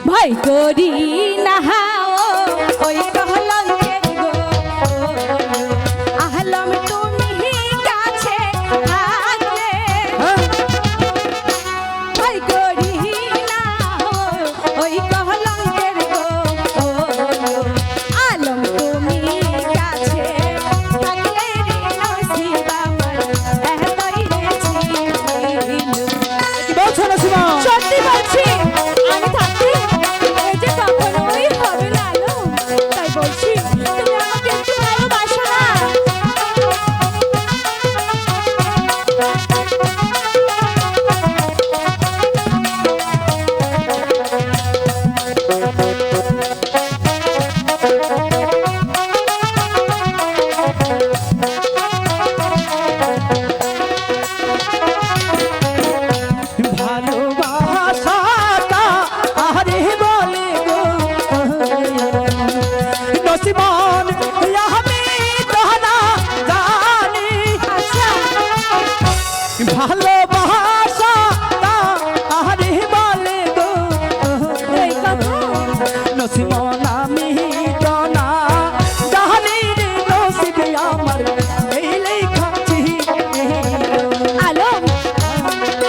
ভয় করি না ওই কলঙ্কের গো আহলম তুমি কাছে থাকলে ভয় করি না ওই কলঙ্কের গো আলম তুমি কাছে থাকলে রে নসিব আমার এতই রে ছিল কি বলছো নসিমা? সত্যি বলছি আমি থাকতে এই যে কখনোই হবে না আলো তাই বলছি তুমি আমাকে একটু ভালোবাসো না ভালোবাসাটা আরে বলে গো নসিমন আমি তো না জানি আচ্ছা ভালোবাসাটা আরে বলে গো এই কথা নসিমন আমি তো না জানি রে নসিব আমার এই লেখা ছিল আলো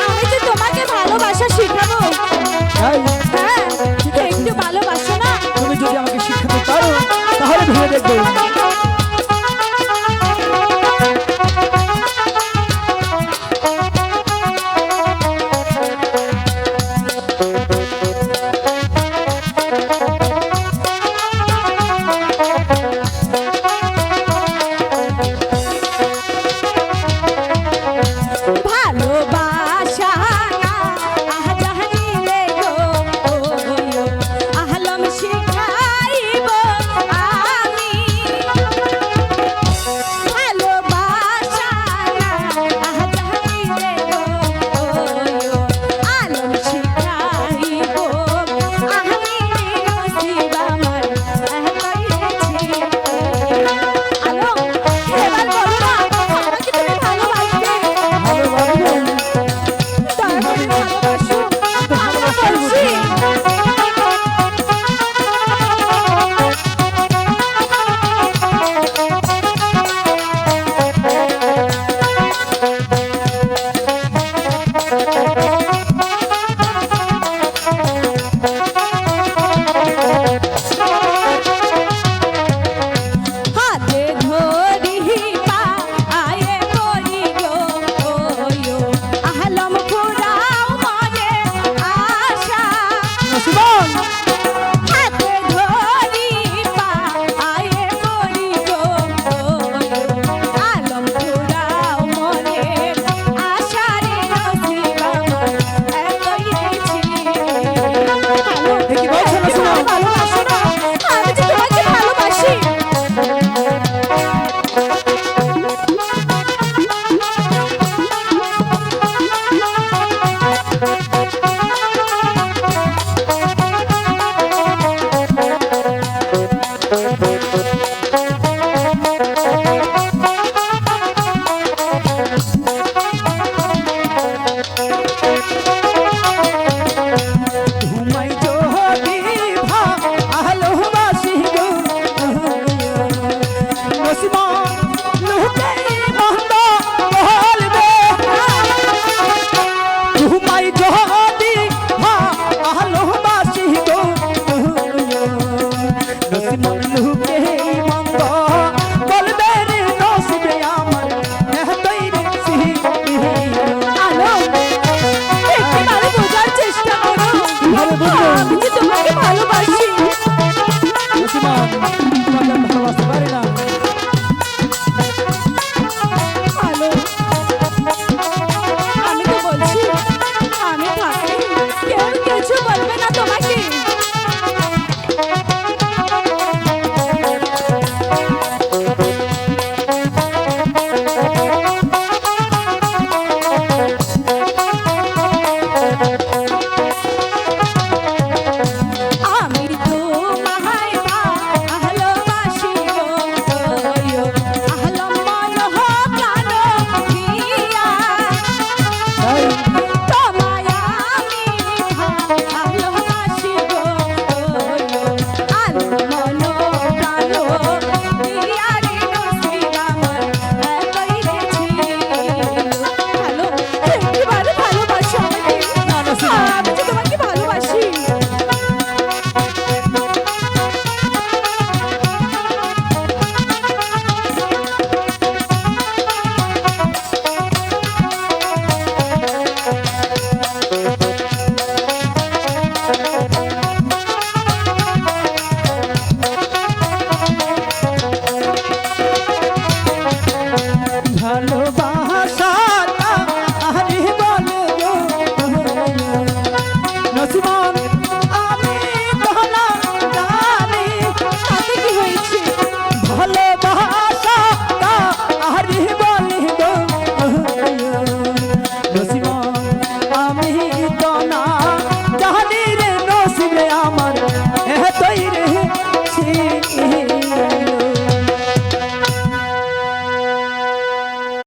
আমি যে তোমাকে ভালোবাসা শিখাবো তাই হ্যাঁ একটু ভালোবাসো না তুমি যদি আমাকে শিখাতে পারো তাহলে ভেবে দেখবো ভালোবাসা না জানিলে গো আহলম শিখাইব আমি ভালোবাসা না জানিলে গো আলম শিখাইব আমি নসিব আমার এতই ছিল আলম এবার বলো না আমাকে তুমি ভালোবাসবে ভালোবাসবো দয়া করে ভালোবাসো আমি বলছি হাতে ধরি পায়ে পড়ি গো আহলম ফুরাও মনে আশা নসিমন হাতে ধরি পায়ে পড়ি গো আলম ফুরাও মনে আশা রে নসিব আমার এতই রে ছিল আলো কি বলছো নসিমা? ভালোবাসো না আমি যে তোমাকে ভালোবাসি ঘুমাই যদি ভালোবাসি গো নসিমন লোকে মন্দ বলবে ঘুমাই যদি ভালোবাসি গো নসিমন লোকে মন্দ বলবে রে নসিবে আমার এতই রে আলো একটু ভালো বোঝার চেষ্টা করো কিভাবে বুঝবো? আমি যে তোমাকে ভালোবাসি নসিমন তোমাকে আমি ভালোবাসতে পারি না আলো আমি তো বলছি আমি থাকি কেউ কিছু বলবে না তোমাকে আমার